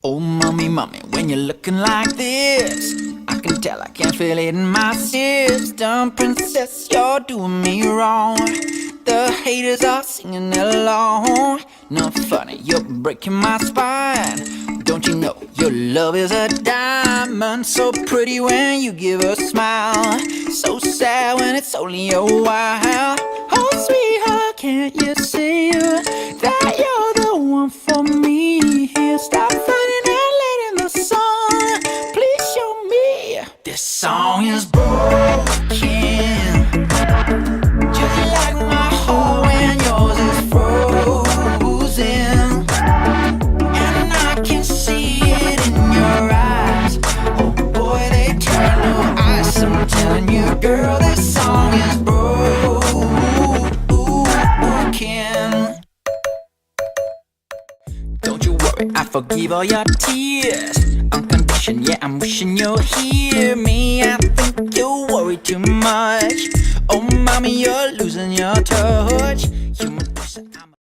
Oh, mommy, mommy, when you're looking like this, I can tell I can't feel it in my system. Princess, you're doing me wrong. The haters are singing along. Not funny, you're breaking my spine. Don't you know your love is a diamond? So pretty when you give a smile, so sad when it's only a while. Oh, sweetheart, can't you see that you're the one for me? Here, stop fighting and let in the sun. Please show me this song is broken, just like my heart when yours is frozen. And I can see it in your eyes. Oh boy, they turn to ice. I'm telling you, girl, this song is broken. Don't you worry, I forgive all your tears. Unconditioned, yeah, I'm wishing you'll hear me. I think you worry too much. Oh, mommy, you're losing your touch.